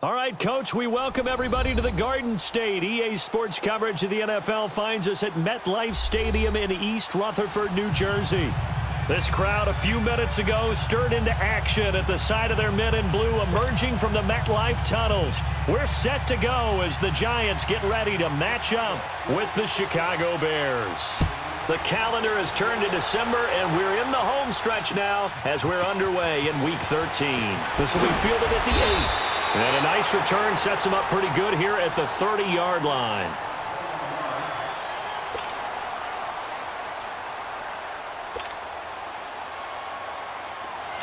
All right, Coach, we welcome everybody to the Garden State. EA Sports coverage of the NFL finds us at MetLife Stadium in East Rutherford, New Jersey. This crowd a few minutes ago stirred into action at the side of their men in blue emerging from the MetLife tunnels. We're set to go as the Giants get ready to match up with the Chicago Bears. The calendar has turned to December, and we're in the home stretch now as we're underway in Week 13. This will be fielded at the 8. And a nice return sets him up pretty good here at the 30-yard line.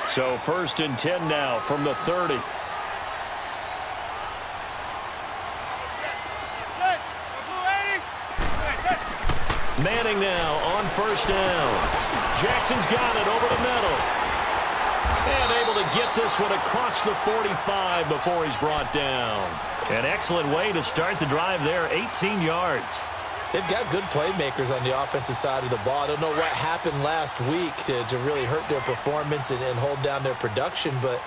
So 1st and 10 now from the 30. Manning now on 1st down. Jackson's got it over the middle. And able to get this one across the 45 before he's brought down. An excellent way to start the drive there, 18 yards. They've got good playmakers on the offensive side of the ball. I don't know what happened last week to really hurt their performance and hold down their production, but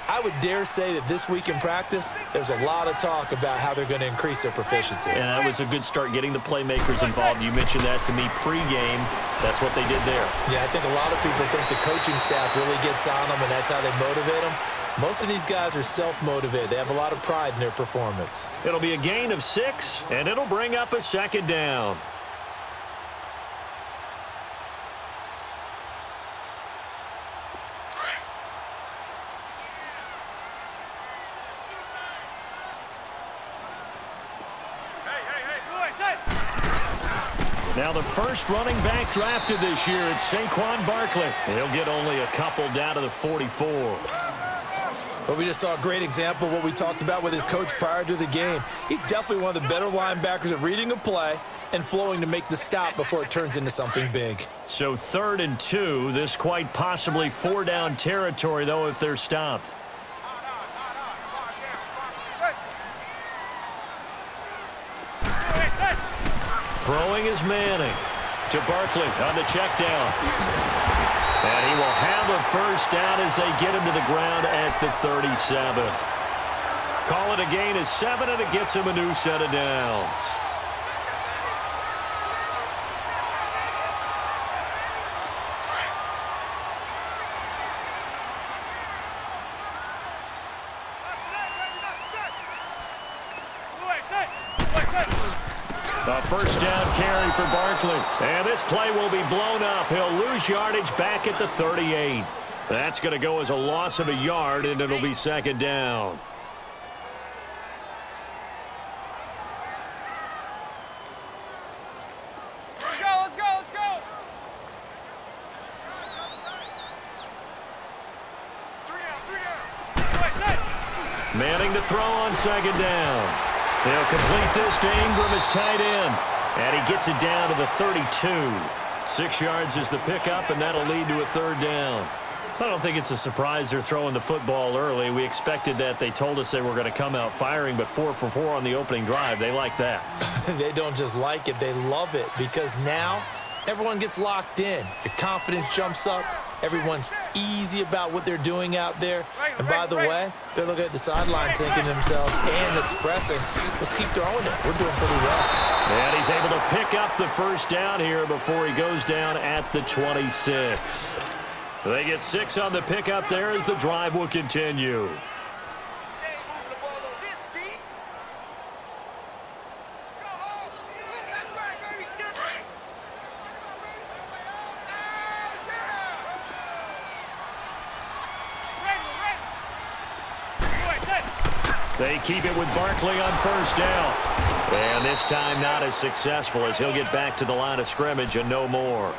I would dare say that this week in practice, there's a lot of talk about how they're going to increase their proficiency. And that was a good start getting the playmakers involved. You mentioned that to me pregame. That's what they did there. Yeah, I think a lot of people think the coaching staff really gets on them, and that's how they motivate them. Most of these guys are self-motivated. They have a lot of pride in their performance. It'll be a gain of 6, and it'll bring up a 2nd down. Now the first running back drafted this year, it's Saquon Barkley. He'll get only a couple down to the 44. Well, we just saw a great example of what we talked about with his coach prior to the game. He's definitely one of the better linebackers at reading a play and flowing to make the stop before it turns into something big. So 3rd and 2, this quite possibly 4-down territory, though, if they're stopped. Throwing is Manning to Barkley on the check down. And he will have a 1st down as they get him to the ground at the 37. Call it a gain of 7, and it gets him a new set of downs. A 1st down carry for Barkley. And this play will be blown up. He'll lose yardage back at the 38. That's going to go as a loss of a yard, and it'll be 2nd down. Let's go. 3 down. Manning to throw on 2nd down. They'll complete this to Ingram as tight end. And he gets it down to the 32. 6 yards is the pickup, and that'll lead to a 3rd down. I don't think it's a surprise they're throwing the football early. We expected that. They told us they were going to come out firing, but 4 for 4 on the opening drive. They like that. They don't just like it. They love it because now everyone gets locked in. Your confidence jumps up. Everyone's easy about what they're doing out there. And by the way, they're looking at the sideline thinking to themselves and expressing, let's keep throwing it. We're doing pretty well. And he's able to pick up the 1st down here before he goes down at the 26. They get 6 on the pickup there as the drive will continue. They keep it with Barkley on 1st down. And this time not as successful as he'll get back to the line of scrimmage and no more.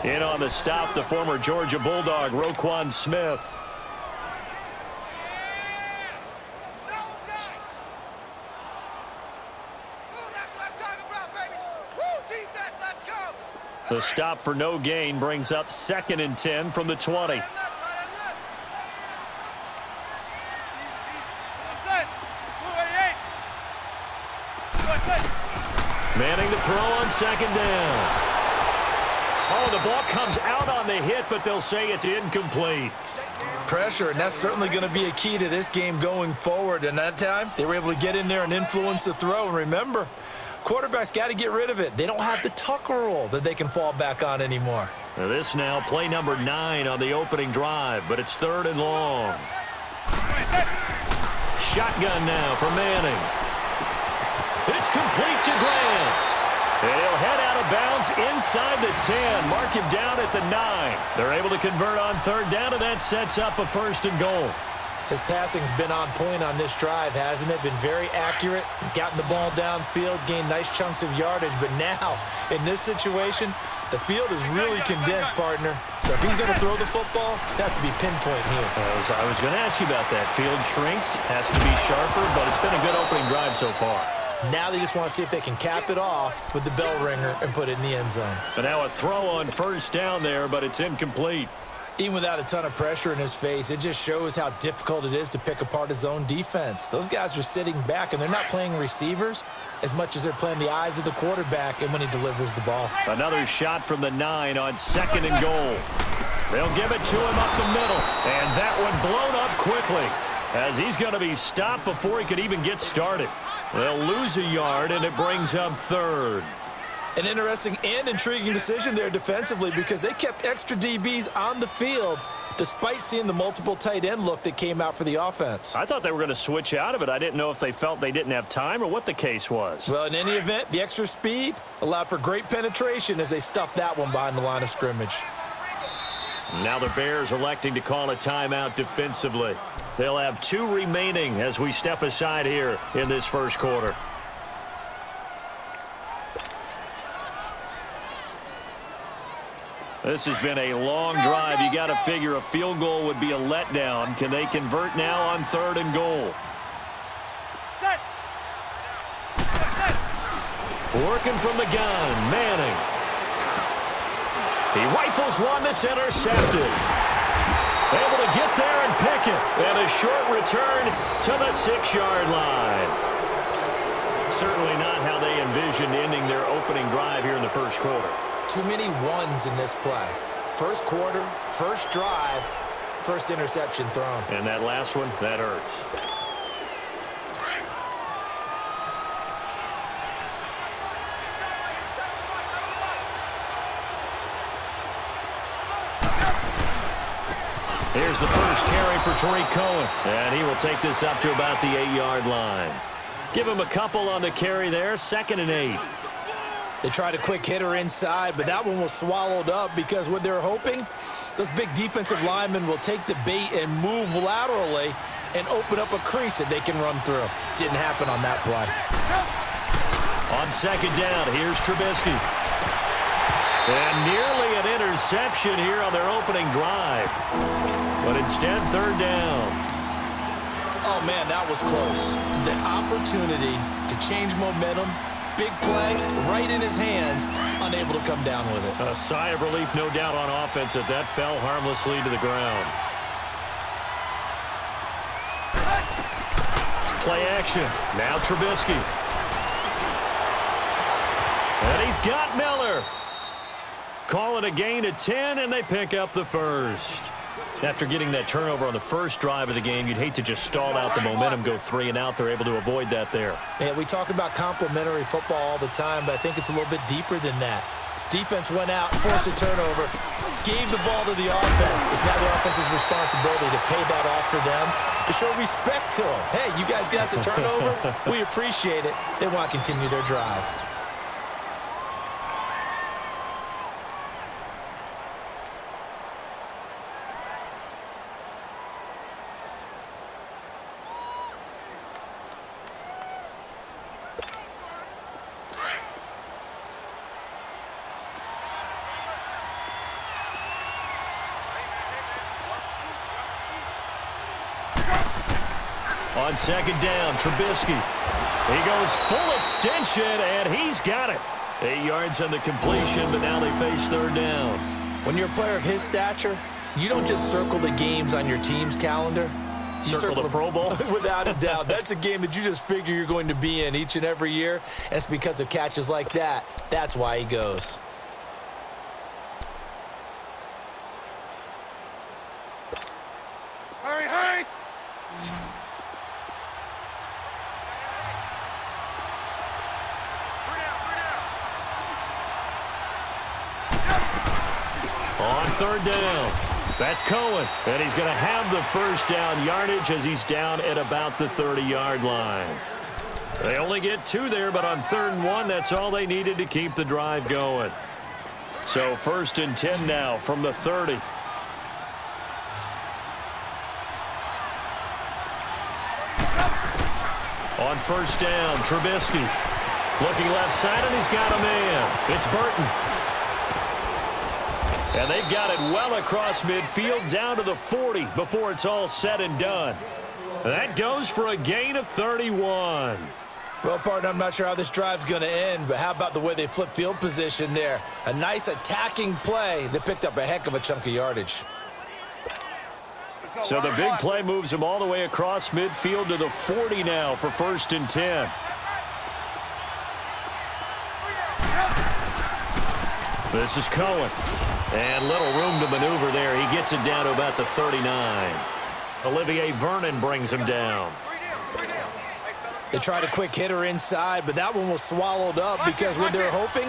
In on the stop, the former Georgia Bulldog, Roquan Smith. The stop for no gain brings up 2nd and 10 from the 20. Manning to throw on 2nd down. Oh, the ball comes out on the hit, but they'll say it's incomplete. pressure, and that's certainly going to be a key to this game going forward. And that time, they were able to get in there and influence the throw. And remember, quarterbacks got to get rid of it. They don't have the Tucker rule that they can fall back on anymore. This now, play number 9 on the opening drive, but it's 3rd and long. Shotgun now for Manning. It's complete to Grant. And he'll head out of bounds inside the 10. Mark him down at the 9. They're able to convert on 3rd down, and that sets up a 1st and goal. His passing's been on point on this drive, hasn't it? Been very accurate, gotten the ball downfield, gained nice chunks of yardage. But now, in this situation, the field is really condensed, partner. So if he's going to throw the football, that have to be pinpoint here. I was going to ask you about that. Field shrinks, has to be sharper, but it's been a good opening drive so far. Now they just want to see if they can cap it off with the bell ringer and put it in the end zone. So now a throw on 1st down there, but it's incomplete. Even without a ton of pressure in his face, it just shows how difficult it is to pick apart his own defense. Those guys are sitting back, and they're not playing receivers as much as they're playing the eyes of the quarterback and when he delivers the ball. Another shot from the 9 on 2nd and goal. They'll give it to him up the middle, and that one blown up quickly as he's going to be stopped before he could even get started. They'll lose a yard, and it brings up 3rd. An interesting and intriguing decision there defensively because they kept extra DBs on the field despite seeing the multiple tight end look that came out for the offense. I thought they were going to switch out of it. I didn't know if they felt they didn't have time or what the case was. Well, in any event, the extra speed allowed for great penetration as they stuffed that one behind the line of scrimmage. Now the Bears electing to call a timeout defensively. They'll have 2 remaining as we step aside here in this 1st quarter. This has been a long drive. You got to figure a field goal would be a letdown. Can they convert now on 3rd and goal? Working from the gun, Manning. He rifles one that's intercepted. Able to get there and pick it. And a short return to the 6-yard line. Certainly not how they envisioned ending their opening drive here in the 1st quarter. Too many ones in this play. 1st quarter, 1st drive, 1st interception thrown. And that last one, that hurts. Here's the first carry for Tariq Cohen. And he will take this up to about the 8-yard line. Give him a couple on the carry there. 2nd and 8. They tried a quick hitter inside, but that one was swallowed up because what they're hoping, those big defensive linemen will take the bait and move laterally and open up a crease that they can run through. Didn't happen on that play. On 2nd down, here's Trubisky. And nearly an interception here on their opening drive. But instead, 3rd down. Oh, man, that was close. The opportunity to change momentum. Big play, right in his hands, unable to come down with it. A sigh of relief, no doubt, on offense that that fell harmlessly to the ground. Play action. Now Trubisky. And he's got Miller. Calling a gain of 10, and they pick up the 1st. After getting that turnover on the 1st drive of the game, you'd hate to just stall out the momentum, go 3 and out. They're able to avoid that there. Yeah, we talk about complementary football all the time, but I think it's a little bit deeper than that. Defense went out, forced a turnover, gave the ball to the offense. It's now the offense's responsibility to pay that off for them, to show respect to them. Hey, you guys got a turnover. We appreciate it. They want to continue their drive. On 2nd down, Trubisky. He goes full extension, and he's got it. 8 yards on the completion, but now they face 3rd down. When you're a player of his stature, you don't just circle the games on your team's calendar. You circle the Pro Bowl? Without a doubt. That's a game that you just figure you're going to be in each and every year. And it's because of catches like that. That's why he goes. third down. That's Cohen, and he's going to have the first down yardage as he's down at about the 30-yard line. They only get 2 there, but on 3rd and 1, that's all they needed to keep the drive going. So 1st and 10 now from the 30. On 1st down, Trubisky looking left side, and he's got a man. It's Burton. And they've got it well across midfield down to the 40 before it's all said and done. That goes for a gain of 31. Well, partner, I'm not sure how this drive's going to end, but how about the way they flip field position there? A nice attacking play that picked up a heck of a chunk of yardage. So the big play moves him all the way across midfield to the 40 now for 1st and 10. This is Cohen. And little room to maneuver there. He gets it down to about the 39. Olivier Vernon brings him down. They tried a quick hitter inside, but that one was swallowed up because what they're hoping,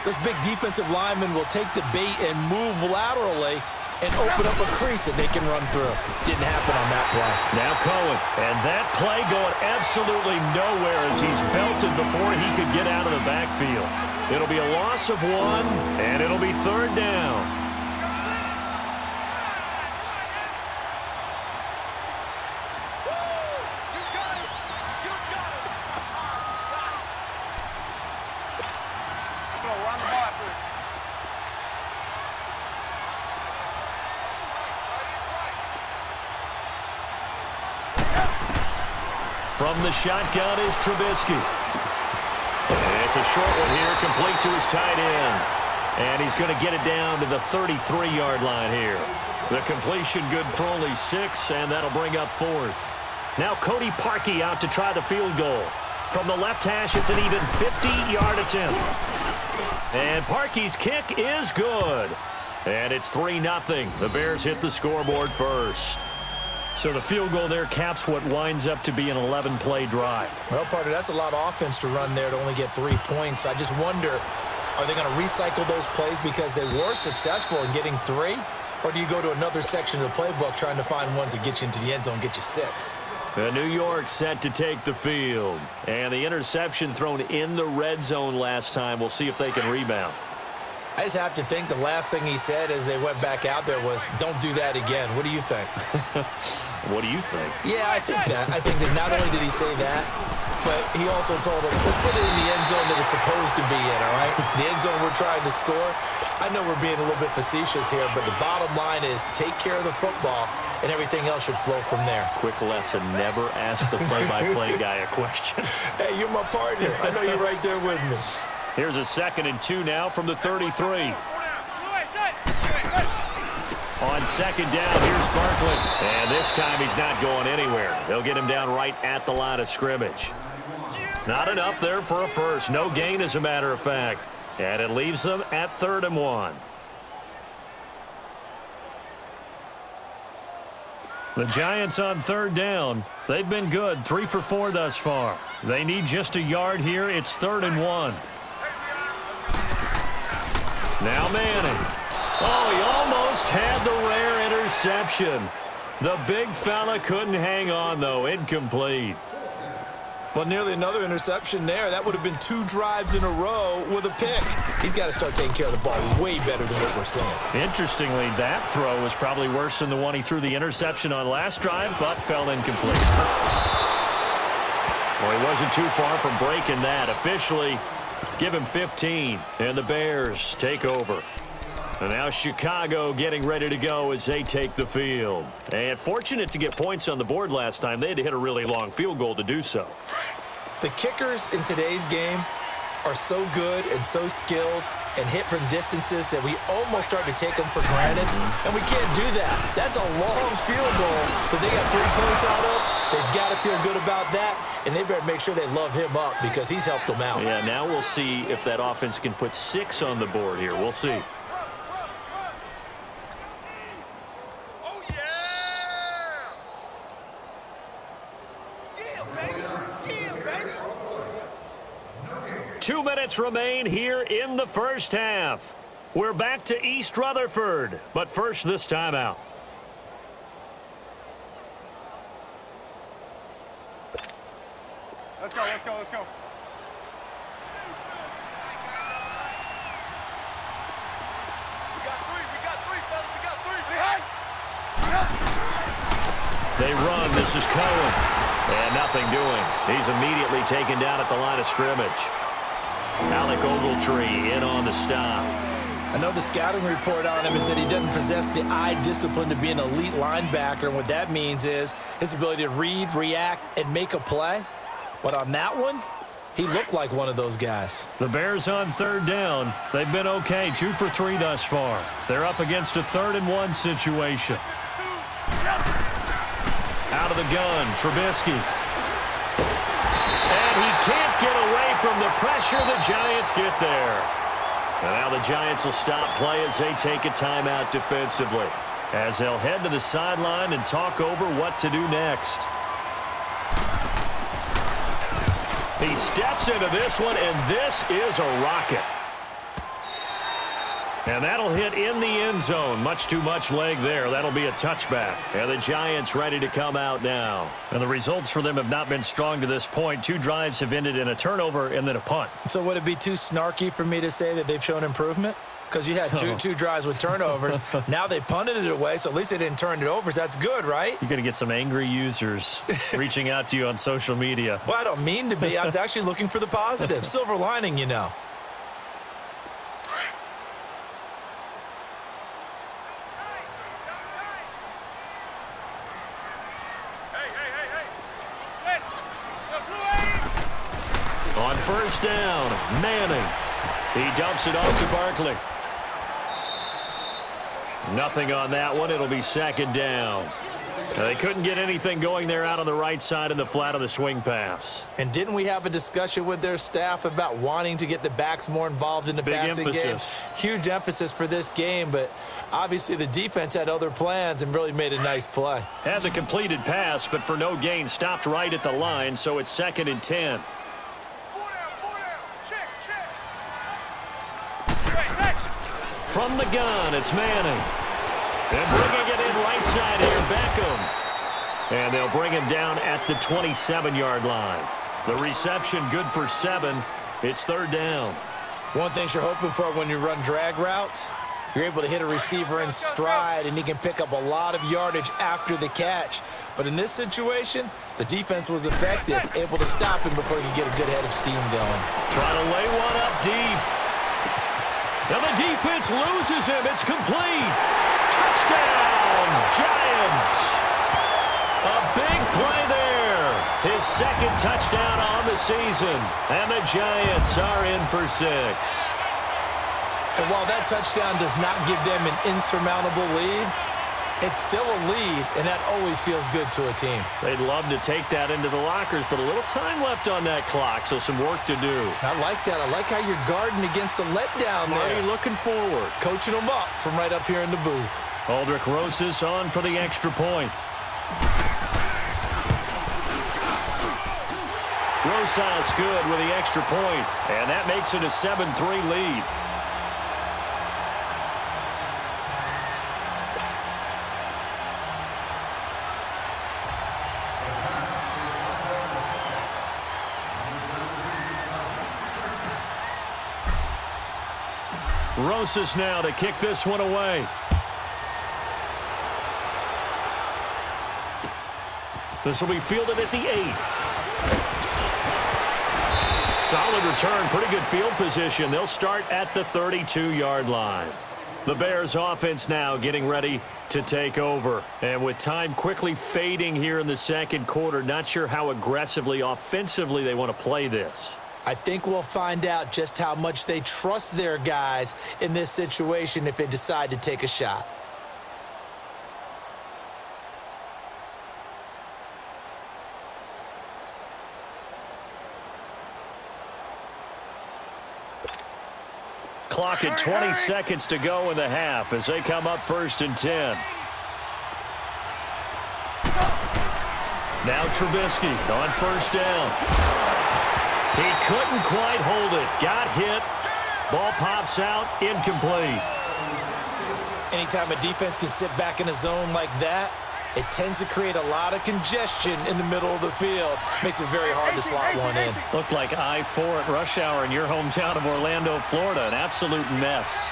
those big defensive linemen will take the bait and move laterally and open up a crease that they can run through. Didn't happen on that play. Now Cohen, and that play going absolutely nowhere as he's belted before he could get out of the backfield. It'll be a loss of 1, and it'll be 3rd down. From the shotgun is Trubisky. It's a short one here, complete to his tight end. And he's going to get it down to the 33-yard line here. The completion good for only 6, and that'll bring up 4th. Now Cody Parkey out to try the field goal. From the left hash, it's an even 50-yard attempt. And Parkey's kick is good. And it's 3-0. The Bears hit the scoreboard first. So the field goal there caps what winds up to be an 11-play drive. Well, partner, that's a lot of offense to run there to only get 3 points. I just wonder, are they going to recycle those plays because they were successful in getting 3? Or do you go to another section of the playbook trying to find ones that get you into the end zone and get you 6? New York set to take the field. And the interception thrown in the red zone last time. We'll see if they can rebound. I just have to think the last thing he said as they went back out there was, don't do that again. What do you think? What do you think? Yeah, I think that. I think that not only did he say that, but he also told him, let's put it in the end zone that it's supposed to be in, all right? The end zone we're trying to score. I know we're being a little bit facetious here, but the bottom line is take care of the football, and everything else should flow from there. Quick lesson, never ask the play-by-play guy a question. Hey, you're my partner. I know you're right there with me. Here's a 2nd and 2 now from the 33. On 2nd down, here's Barkley. And this time he's not going anywhere. They'll get him down right at the line of scrimmage. Not enough there for a first. No gain, as a matter of fact. And it leaves them at 3rd and 1. The Giants on 3rd down. They've been good, 3 for 4 thus far. They need just a yard here. It's 3rd and 1. Now Manning. Oh, he almost had the rare interception. The big fella couldn't hang on, though. Incomplete. Well, nearly another interception there. That would have been 2 drives in a row with a pick. He's got to start taking care of the ball way better than what we're seeing. Interestingly, that throw was probably worse than the one he threw the interception on last drive, but fell incomplete. Well, he wasn't too far from breaking that. Officially, give him 15, and the Bears take over. And now Chicago getting ready to go as they take the field. And fortunate to get points on the board last time. They had to hit a really long field goal to do so. The kickers in today's game are so good and so skilled and hit from distances that we almost start to take them for granted. And we can't do that. That's a long field goal that they got 3 points out of. They've got to feel good about that. And they better make sure they love him up because he's helped them out. Yeah, now we'll see if that offense can put 6 on the board here. We'll see. Oh, yeah! Yeah, baby! Yeah, baby! 2 minutes remain here in the first half. We're back to East Rutherford, but first this timeout. Let's go, let's go, let's go. We got three, fellas. We got three. They run. This is Cohen. And nothing doing. He's immediately taken down at the line of scrimmage. Alec Ogletree in on the stop. I know the scouting report on him is that he doesn't possess the eye discipline to be an elite linebacker. And what that means is his ability to read, react, and make a play. But on that one, he looked like one of those guys. The Bears on third down. They've been okay, 2 for 3 thus far. They're up against a 3rd-and-1 situation. Out of the gun, Trubisky. And he can't get away from the pressure. The Giants get there. And now the Giants will stop play as they take a timeout defensively, as they'll head to the sideline and talk over what to do next. He steps into this one, and this is a rocket. And that'll hit in the end zone. Much too much leg there. That'll be a touchback. And the Giants ready to come out now. And the results for them have not been strong to this point. 2 drives have ended in a turnover and then a punt. So would it be too snarky for me to say that they've shown improvement? Because you had two drives with turnovers. Now they punted it away, so at least they didn't turn it over. So that's good, right? You're going to get some angry users reaching out to you on social media. Well, I don't mean to be. I was actually looking for the positive. Silver lining, you know. On first down, Manning. He dumps it off to Barkley. Nothing on that one. It'll be 2nd down. Now, they couldn't get anything going there out on the right side in the flat of the swing pass. And didn't we have a discussion with their staff about wanting to get the backs more involved in the passing game? Huge emphasis for this game, but obviously the defense had other plans and really made a nice play. Had the completed pass, but for no gain, stopped right at the line, so it's 2nd and 10. 4 down. Check. From the gun, it's Manning. And bringing it in right side here, Beckham. And they'll bring him down at the 27-yard line. The reception good for 7. It's 3rd down. One thing you're hoping for when you run drag routes, you're able to hit a receiver in stride, and he can pick up a lot of yardage after the catch. But in this situation, the defense was effective, able to stop him before he could get a good head of steam going. Trying to lay one up deep. Now the defense loses him. It's complete. Touchdown, Giants. A big play there. His 2nd touchdown on the season. And the Giants are in for 6. And while that touchdown does not give them an insurmountable lead, it's still a lead, and that always feels good to a team. They'd love to take that into the lockers, but a little time left on that clock, so some work to do. I like that. I like how you're guarding against a letdown there. Marty looking forward. Coaching them up from right up here in the booth. Aldrich Rosas on for the extra point. Rosas good with the extra point, and that makes it a 7-3 lead. Rosas now to kick this one away. This will be fielded at the 8. Solid return, pretty good field position. They'll start at the 32-yard line. The Bears offense now getting ready to take over. And with time quickly fading here in the 2nd quarter, not sure how aggressively, offensively they want to play this. I think we'll find out just how much they trust their guys in this situation if they decide to take a shot. Clock at 20 seconds to go in the half as they come up 1st and 10. Now Trubisky on 1st down. He couldn't quite hold it. Got hit, Ball pops out, incomplete. Anytime a defense can sit back in a zone like that, it tends to create a lot of congestion in the middle of the field. Makes it very hard to slot one in. Looked like I-4 at rush hour in your hometown of Orlando, Florida. An absolute mess.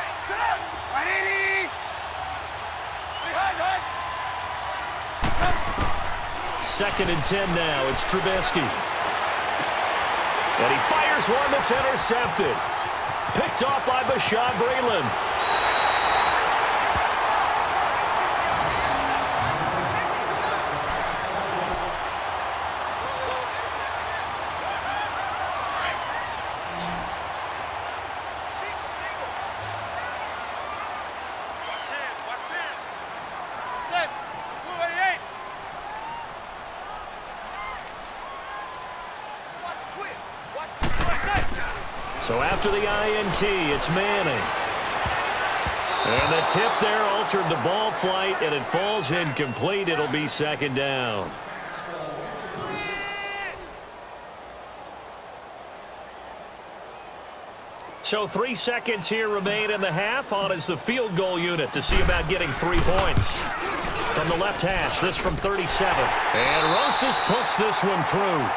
Second and 10 now. It's Trubisky. And he fires one that's intercepted. Picked off by Bashaud Breeland. So after the INT, it's Manning. And the tip there altered the ball flight, and it falls incomplete. It'll be second down. So 3 seconds here remain in the half. On is the field goal unit to see about getting 3 points. From the left hash, this from 37. And Rosas puts this one through.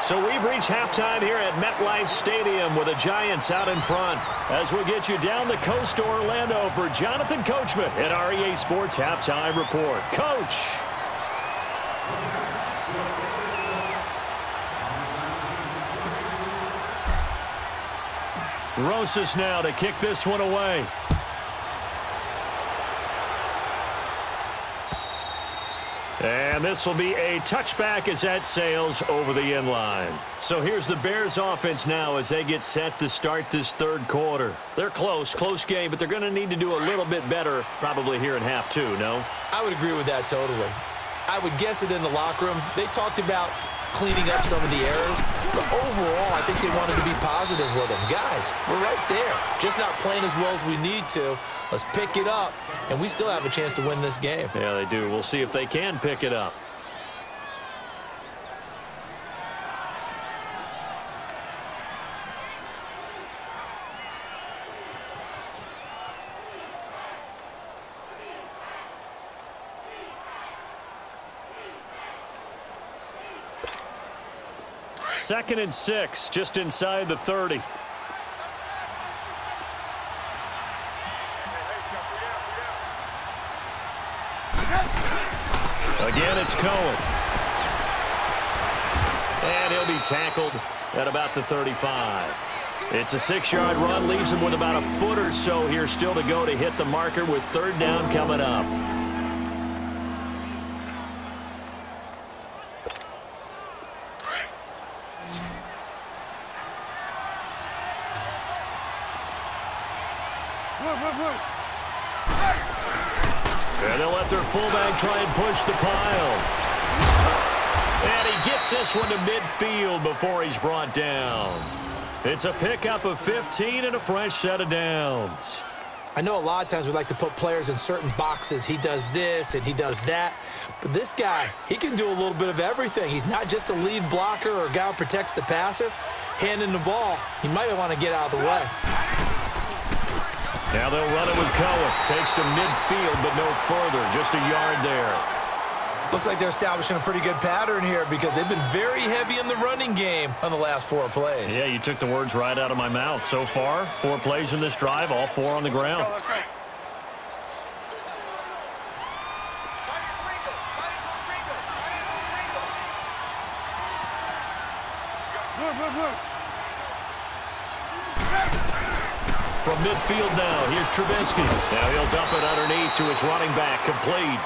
So we've reached halftime here at MetLife Stadium with the Giants out in front. As we'll get you down the coast to Orlando for Jonathan Coachman at our EA Sports Halftime Report. Coach. Rosas now to kick this one away. And this will be a touchback as that sails over the end line. So here's the Bears offense now as they get set to start this third quarter. They're close game, but they're going to need to do a little bit better probably here in half two, no? I would agree with that totally. I would guess it in the locker room. They talked about cleaning up some of the errors, but overall, I think they wanted to be positive with them. Guys, we're right there. Just not playing as well as we need to. Let's pick it up, and we still have a chance to win this game. Yeah, they do. We'll see if they can pick it up. Second and 6, just inside the 30. Again, it's Cohen. And he'll be tackled at about the 35. It's a 6-yard run, leaves him with about a foot or so here still to go to hit the marker with third down coming up. And they'll let their fullback try and push the pile. And he gets this one to midfield before he's brought down. It's a pickup of 15 and a fresh set of downs. I know a lot of times we like to put players in certain boxes. He does this and he does that. But this guy, he can do a little bit of everything. He's not just a lead blocker or a guy who protects the passer. Handing the ball, he might want to get out of the way. Now they'll run it with Cohen. Takes to midfield, but no further. Just a yard there. Looks like they're establishing a pretty good pattern here because they've been very heavy in the running game on the last 4 plays. Yeah, you took the words right out of my mouth. So far, 4 plays in this drive, all 4 on the ground. From midfield now, here's Trubisky. Now he'll dump it underneath to his running back, complete.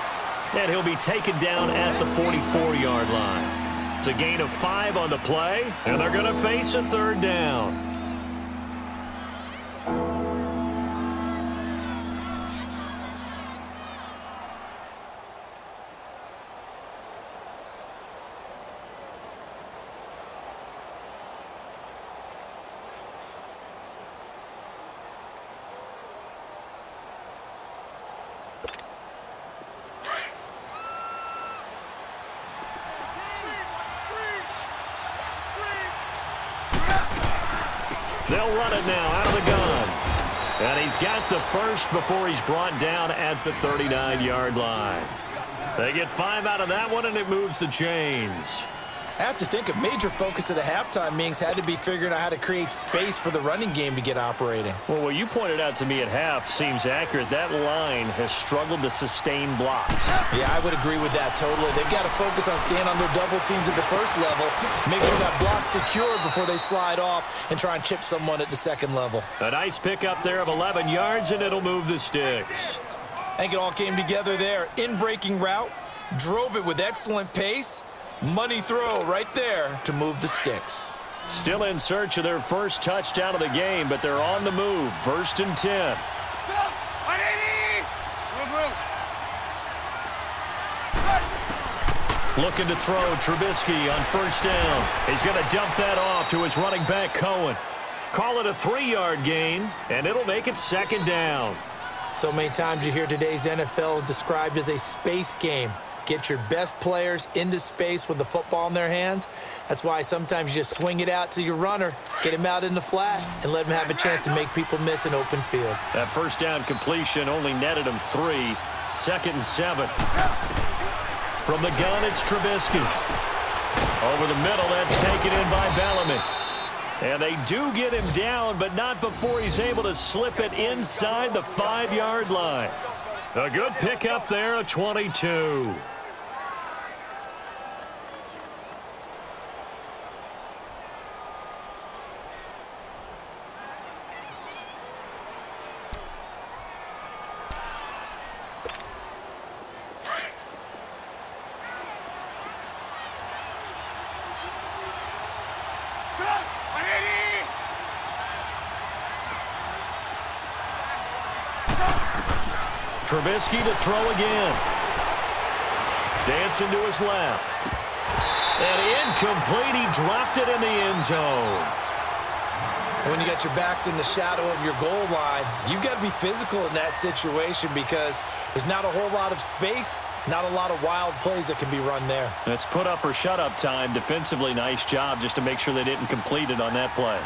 And he'll be taken down at the 44-yard line. It's a gain of 5 on the play, and they're going to face a third down. They'll run it now out of the gun. And he's got the first before he's brought down at the 39-yard line. They get 5 out of that one, and it moves the chains. I have to think a major focus of the halftime meetings had to be figuring out how to create space for the running game to get operating. Well, what you pointed out to me at half seems accurate. That line has struggled to sustain blocks. Yeah, I would agree with that totally. They've got to focus on staying on their double teams at the first level, make sure that block's secure before they slide off and try and chip someone at the second level. A nice pickup there of 11 yards, and it'll move the sticks. I think it all came together there. In-breaking route, drove it with excellent pace. Money throw right there to move the sticks. Still in search of their first touchdown of the game, but they're on the move. 1st and 10. Looking to throw Trubisky on 1st down. He's going to dump that off to his running back, Cohen. Call it a 3-yard gain, and it'll make it 2nd down. So many times you hear today's NFL described as a space game. Get your best players into space with the football in their hands. That's why sometimes you just swing it out to your runner, get him out in the flat, and let him have a chance to make people miss an open field. That 1st down completion only netted him 3. 2nd and 7. From the gun, it's Trubisky. Over the middle, that's taken in by Bellamy. And they do get him down, but not before he's able to slip it inside the 5-yard line. A good pickup there, a 22. Trubisky to throw again. Dancing to his left. And incomplete. He dropped it in the end zone. When you got your backs in the shadow of your goal line, you've got to be physical in that situation because there's not a whole lot of space, not a lot of wild plays that can be run there. It's put up or shut up time. Defensively, nice job just to make sure they didn't complete it on that play.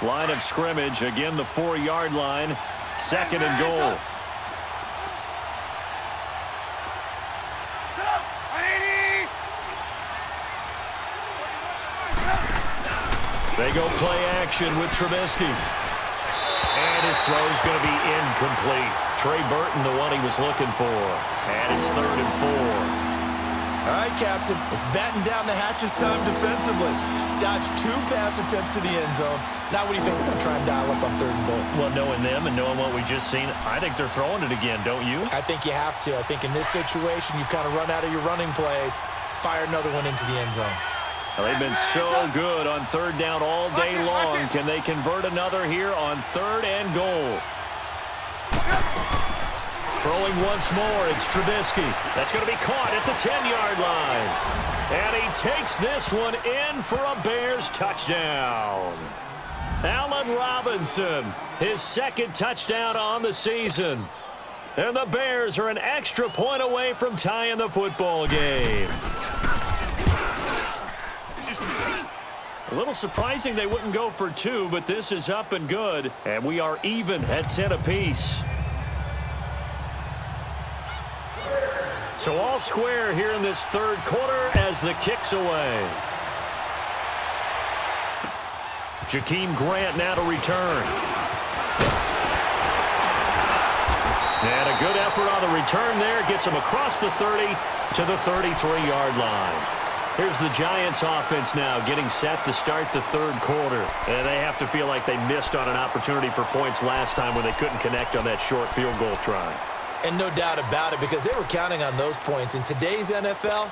Line of scrimmage, again the 4-yard line, 2nd and goal. They go play action with Trubisky. And his throw's going to be incomplete. Trey Burton, the one he was looking for. And it's 3rd and 4. All right, Captain, it's batten down the hatches time defensively. Dodged 2 pass attempts to the end zone. Now what do you think they're going to try and dial up on 3rd and goal? Well, knowing them and knowing what we just seen, I think they're throwing it again, don't you? I think you have to. I think in this situation, you've kind of run out of your running plays. Fire another one into the end zone. Well, they've been so good on 3rd down all day long. Can they convert another here on 3rd and goal? Throwing once more, it's Trubisky. That's going to be caught at the 10-yard line. And he takes this one in for a Bears touchdown. Allen Robinson, his 2nd touchdown on the season. And the Bears are an extra point away from tying the football game. A little surprising they wouldn't go for 2, but this is up and good. And we are even at 10 apiece. So all square here in this 3rd quarter as the kick's away. Jakeem Grant now to return. And a good effort on the return there. Gets him across the 30 to the 33-yard line. Here's the Giants offense now getting set to start the 3rd quarter. And they have to feel like they missed on an opportunity for points last time when they couldn't connect on that short field goal try. And no doubt about it, because they were counting on those points. In today's NFL,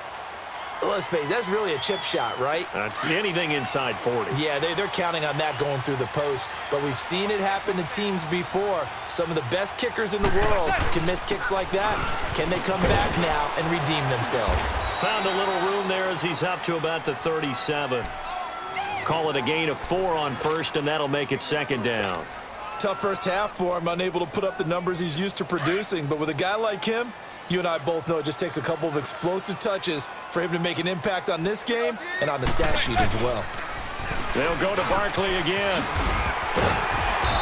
let's face it, that's really a chip shot, right? That's anything inside 40. Yeah, they're counting on that going through the post. But we've seen it happen to teams before. Some of the best kickers in the world can miss kicks like that. Can they come back now and redeem themselves? Found a little room there as he's up to about the 37. Call it a gain of 4 on 1st, and that'll make it 2nd down. Tough first half for him, unable to put up the numbers he's used to producing. But with a guy like him, you and I both know it just takes a couple of explosive touches for him to make an impact on this game and on the stat sheet as well. They'll go to Barkley again.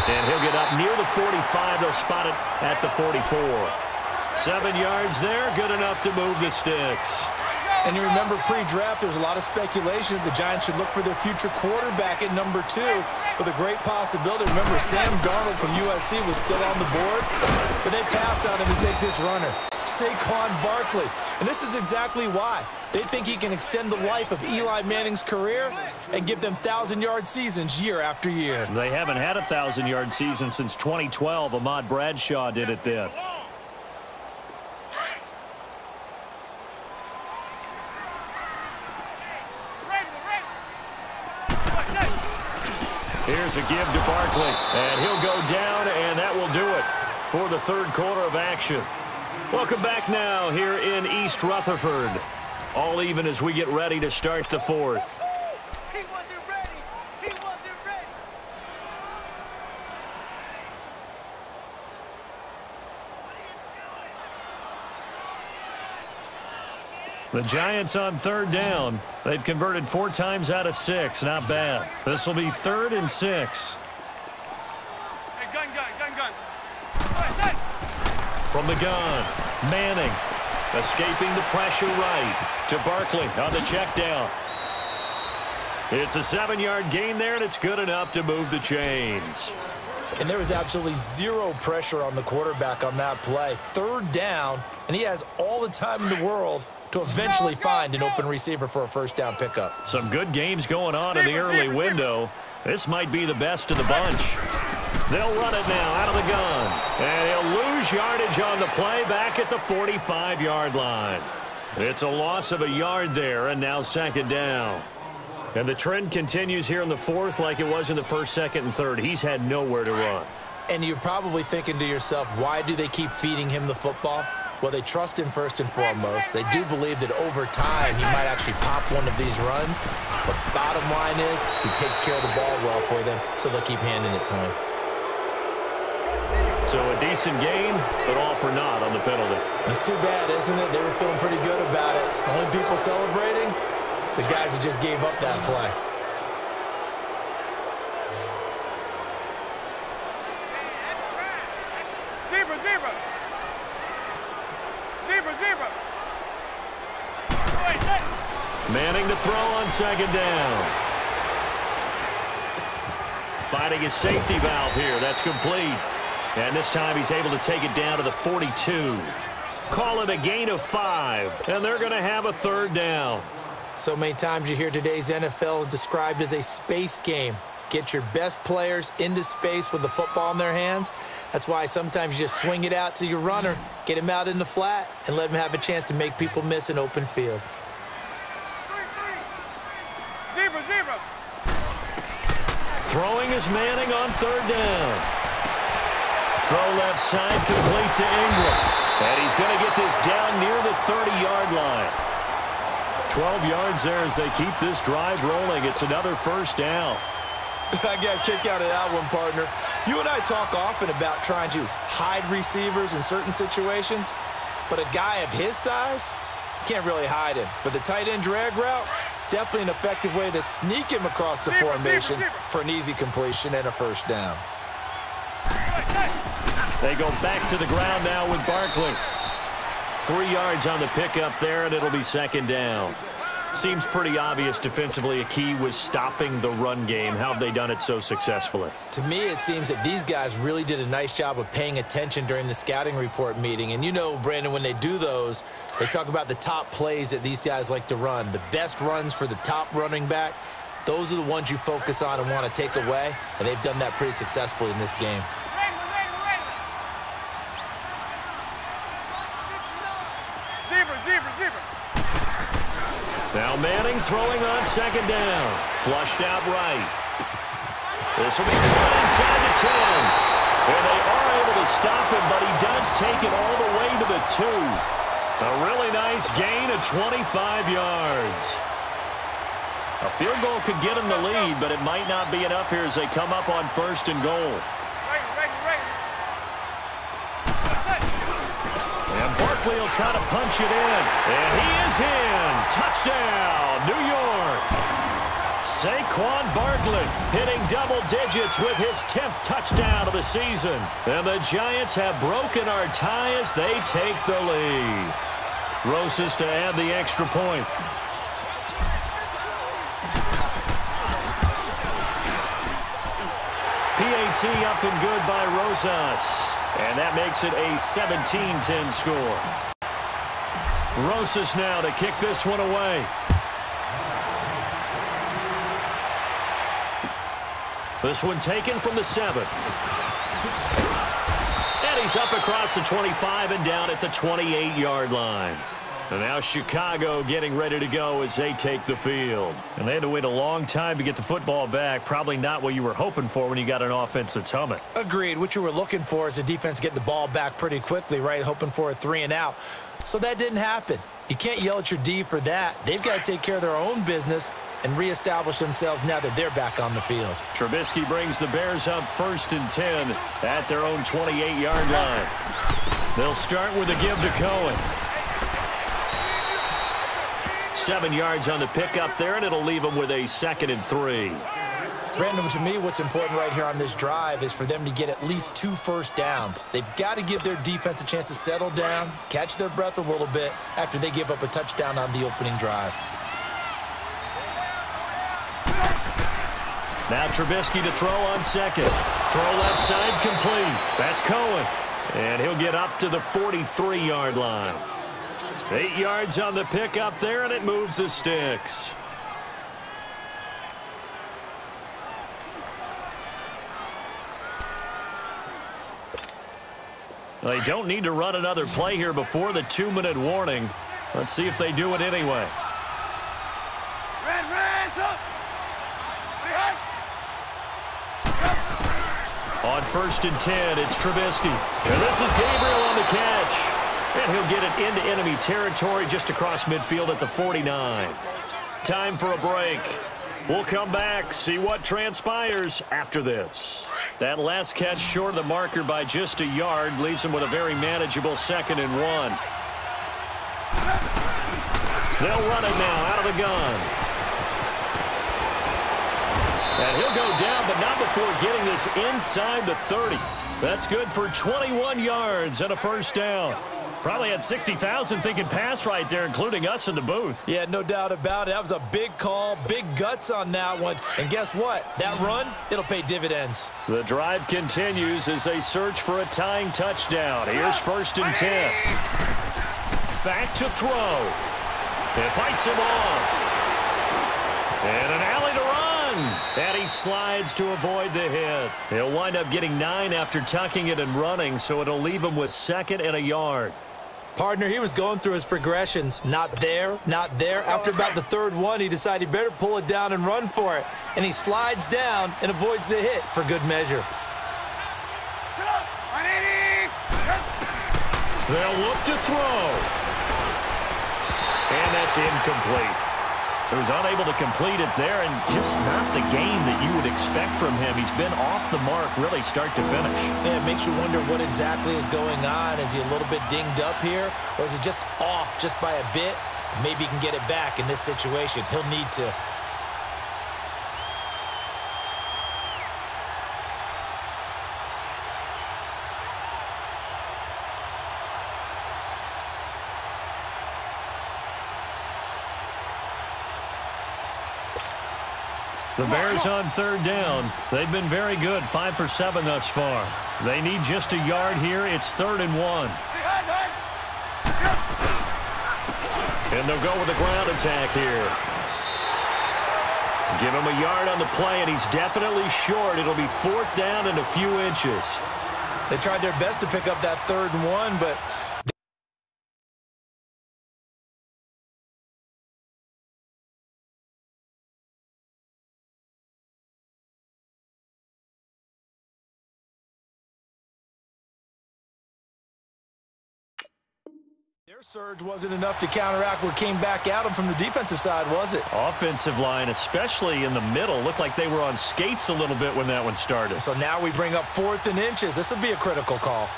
And he'll get up near the 45. They'll spot it at the 44. 7 yards there, good enough to move the sticks. And you remember pre-draft, there was a lot of speculation that the Giants should look for their future quarterback at number 2 with a great possibility. Remember, Sam Darnold from USC was still on the board, but they passed on him to take this runner, Saquon Barkley. And this is exactly why. They think he can extend the life of Eli Manning's career and give them 1,000-yard seasons year after year. They haven't had a 1,000-yard season since 2012. Ahmad Bradshaw did it then. Here's a give to Barkley, and he'll go down, and that will do it for the third quarter of action. Welcome back now here in East Rutherford. All even as we get ready to start the fourth. He wasn't ready. He wasn't ready. The Giants on third down. They've converted 4 times out of 6. Not bad. This will be 3rd and 6. Hey, gun. From the gun, Manning escaping the pressure right to Barkley on the check down. It's a 7-yard gain there, and it's good enough to move the chains. And there was absolutely zero pressure on the quarterback on that play. 3rd down, and he has all the time in the world to eventually find an open receiver for a first down pickup. Some good games going on in the early window. This might be the best of the bunch. They'll run it now out of the gun. And he'll lose yardage on the play back at the 45-yard line. It's a loss of a yard there, and now 2nd down. And the trend continues here in the 4th like it was in the 1st, 2nd, and 3rd. He's had nowhere to run. And you're probably thinking to yourself, why do they keep feeding him the football? Well, they trust him first and foremost. They do believe that over time he might actually pop one of these runs. But bottom line is he takes care of the ball well for them, so they'll keep handing it to him. So a decent gain, but all for naught on the penalty. It's too bad, isn't it? They were feeling pretty good about it. Only people celebrating, the guys who just gave up that play. Zebra. Manning to throw on 2nd down. Fighting his safety valve here. That's complete. And this time he's able to take it down to the 42. Call it a gain of 5. And they're going to have a 3rd down. So many times you hear today's NFL described as a space game. Get your best players into space with the football in their hands. That's why sometimes you just swing it out to your runner, get him out in the flat, and let him have a chance to make people miss an open field. Zebra. Throwing is Manning on 3rd down. Throw left side complete to Ingram. And he's going to get this down near the 30-yard line. 12 yards there as they keep this drive rolling. It's another 1st down. I got a kick out of that one, partner. You and I talk often about trying to hide receivers in certain situations, but a guy of his size, can't really hide him. But the tight end drag route, definitely an effective way to sneak him across the formation for an easy completion and a 1st down. They go back to the ground now with Barkley. 3 yards on the pickup there, and it'll be 2nd down. Seems pretty obvious defensively a key was stopping the run game. How have they done it so successfully? To me, it seems that these guys really did a nice job of paying attention during the scouting report meeting. And you know, Brandon, when they do those, they talk about the top plays that these guys like to run. The best runs for the top running back, those are the ones you focus on and want to take away. And they've done that pretty successfully in this game. Zebra. Now Manning throwing on 2nd down. Flushed out right. This will be caught inside the 10. And they are able to stop him, but he does take it all the way to the 2. A really nice gain of 25 yards. A field goal could get him the lead, but it might not be enough here as they come up on 1st and goal. And Barkley will try to punch it in. And he is in. Touchdown, New York. Saquon Barkley hitting double digits with his 10th touchdown of the season. And the Giants have broken our tie as they take the lead. Rosas to add the extra point. PAT up and good by Rosas. And that makes it a 17-10 score. Rosas now to kick this one away. This one taken from the 7. And he's up across the 25 and down at the 28-yard line. And now Chicago getting ready to go as they take the field. And they had to wait a long time to get the football back. Probably not what you were hoping for when you got an offense that's humming. Agreed. What you were looking for is the defense getting the ball back pretty quickly, right? Hoping for a 3 and out. So that didn't happen. You can't yell at your D for that. They've got to take care of their own business and reestablish themselves now that they're back on the field. Trubisky brings the Bears up 1st and 10 at their own 28-yard line. They'll start with a give to Cohen. 7 yards on the pickup there, and it'll leave them with a 2nd and 3. Brandon, to me, what's important right here on this drive is for them to get at least 2 first downs. They've got to give their defense a chance to settle down, catch their breath a little bit after they give up a touchdown on the opening drive. Now Trubisky to throw on 2nd. Throw left side complete. That's Cohen. And he'll get up to the 43-yard line. 8 yards on the pickup there, and it moves the sticks. They don't need to run another play here before the 2-minute warning. Let's see if they do it anyway. On 1st and 10, it's Trubisky. And this is Gabriel on the catch. And he'll get it into enemy territory just across midfield at the 49. Time for a break. We'll come back, see what transpires after this. That last catch short of the marker by just a yard leaves him with a very manageable 2nd and 1. They'll run it now out of the gun. And he'll go down, but not before getting this inside the 30. That's good for 21 yards and a first down. Probably had 60,000 thinking pass right there, including us in the booth. Yeah, no doubt about it. That was a big call, big guts on that one. And guess what? That run, it'll pay dividends. The drive continues as they search for a tying touchdown. Here's 1st and 10. Back to throw. It fights him off. And an alley to run. And he slides to avoid the hit. He'll wind up getting 9 after tucking it and running, so it'll leave him with 2nd and a yard. Partner, he was going through his progressions. Not there, not there. After about the 3rd one, he decided he better pull it down and run for it. And he slides down and avoids the hit for good measure. They'll look to throw. And that's incomplete. So he's unable to complete it there, and just not the game that you would expect from him. He's been off the mark really start to finish. Yeah, it makes you wonder what exactly is going on. Is he a little bit dinged up here, or is it just off just by a bit? Maybe he can get it back in this situation. He'll need to. The Bears on 3rd down. They've been very good, 5 for 7 thus far. They need just a yard here. It's 3rd and 1. And they'll go with the ground attack here. Give him a yard on the play, and he's definitely short. It'll be 4th down and a few inches. They tried their best to pick up that 3rd and 1, but their surge wasn't enough to counteract what came back at them from the defensive side, was it? Offensive line, especially in the middle, looked like they were on skates a little bit when that one started. So now we bring up 4th and inches. This will be a critical call.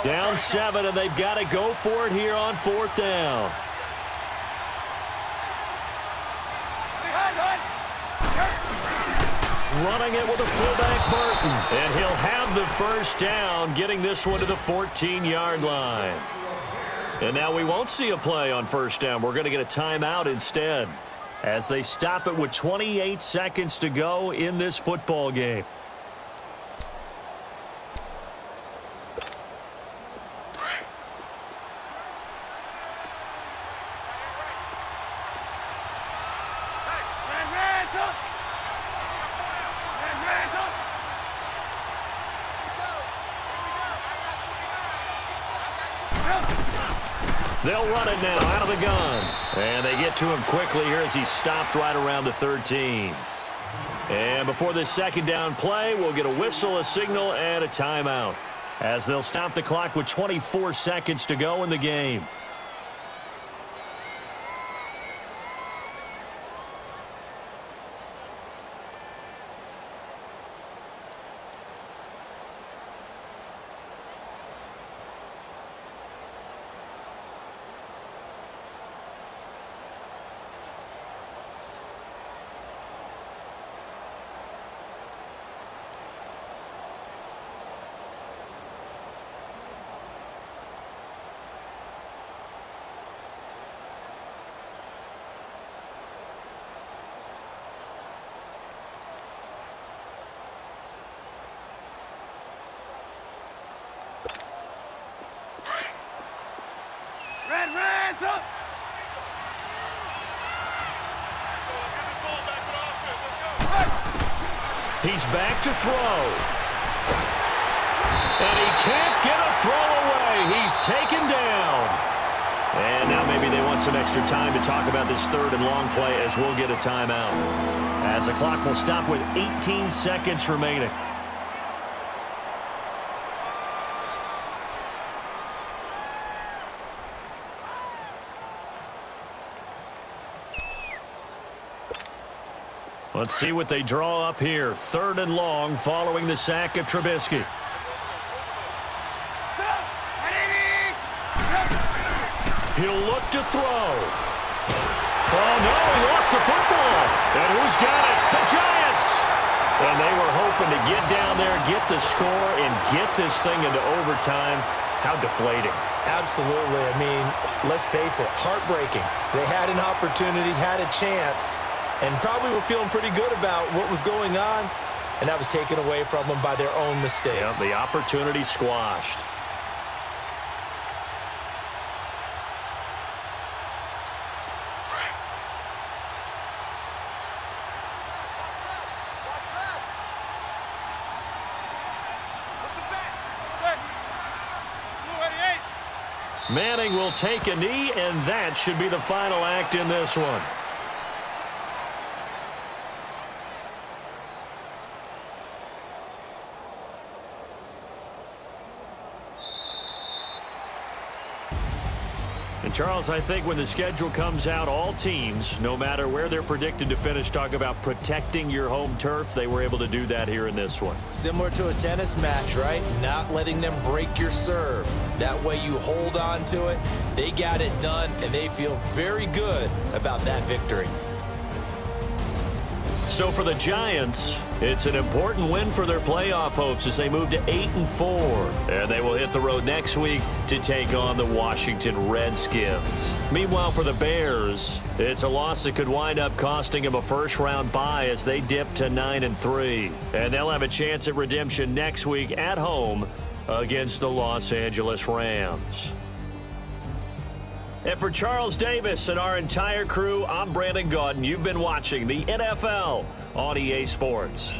Down 7, and they've got to go for it here on 4th down. running it with a fullback Burton. And he'll have the first down, getting this one to the 14-yard line. And now we won't see a play on first down. We're going to get a timeout instead as they stop it with 28 seconds to go in this football game. They'll run it now out of the gun. And they get to him quickly here as he stopped right around the 13. And before this second down play, we'll get a whistle, a signal, and a timeout as they'll stop the clock with 24 seconds to go in the game. He's back to throw. And he can't get a throw away. He's taken down. And now maybe they want some extra time to talk about this third and long play as we'll get a timeout. As the clock will stop with 18 seconds remaining. Let's see what they draw up here. Third and long following the sack of Trubisky. He'll look to throw. Oh, no, he lost the football. And who's got it? The Giants. And they were hoping to get down there, get the score, and get this thing into overtime. How deflating. Absolutely. I mean, let's face it, heartbreaking. They had an opportunity, had a chance, and probably were feeling pretty good about what was going on, and that was taken away from them by their own mistake. Yeah, the opportunity squashed. Manning will take a knee, and that should be the final act in this one. And Charles, I think when the schedule comes out, all teams, no matter where they're predicted to finish, talk about protecting your home turf. They were able to do that here in this one. Similar to a tennis match, right? Not letting them break your serve. That way you hold on to it. They got it done, and they feel very good about that victory. So for the Giants, it's an important win for their playoff hopes as they move to 8-4. And they will hit the road next week to take on the Washington Redskins. Meanwhile, for the Bears, it's a loss that could wind up costing them a first-round bye as they dip to 9-3. And they'll have a chance at redemption next week at home against the Los Angeles Rams. And for Charles Davis and our entire crew, I'm Brandon Gaudin. You've been watching the NFL on EA Sports.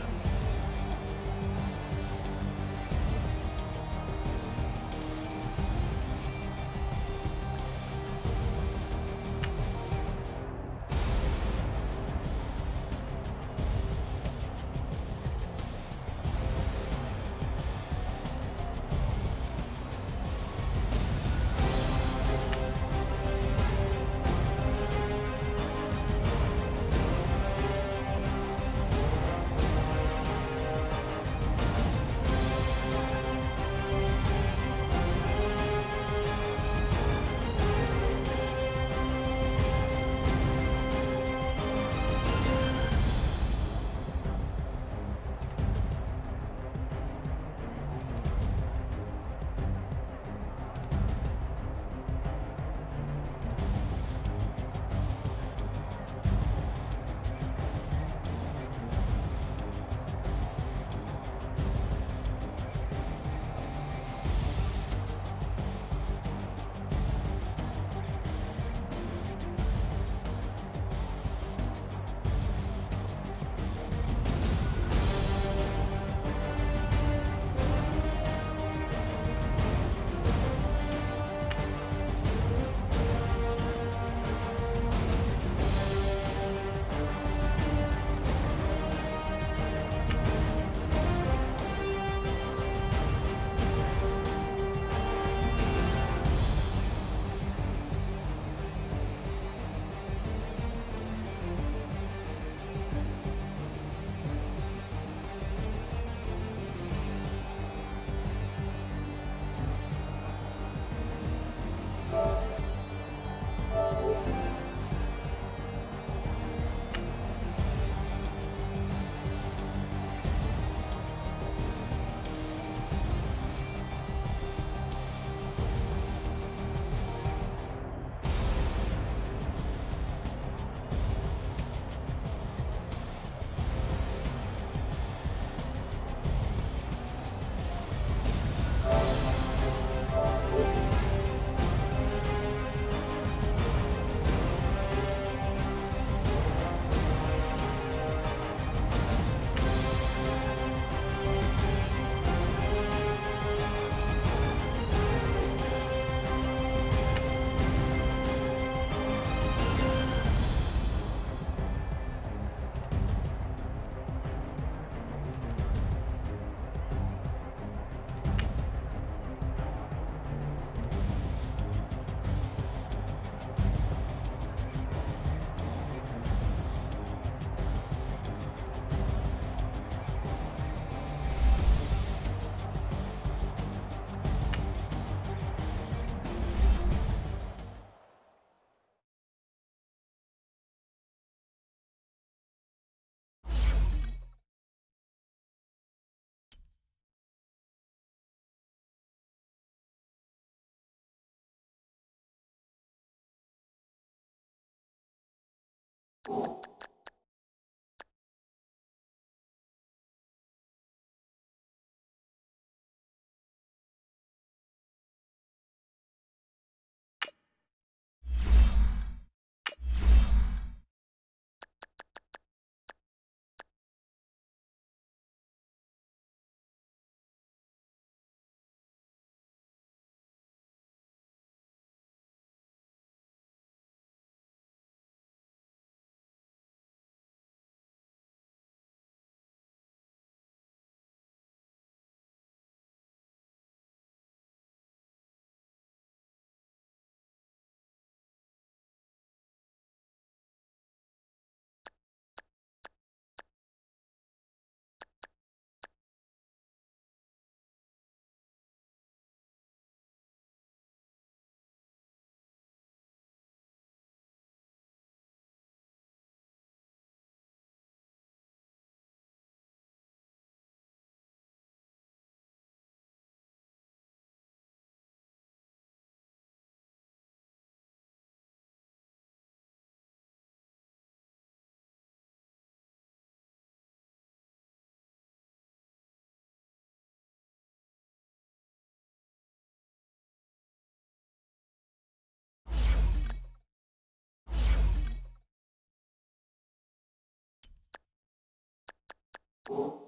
You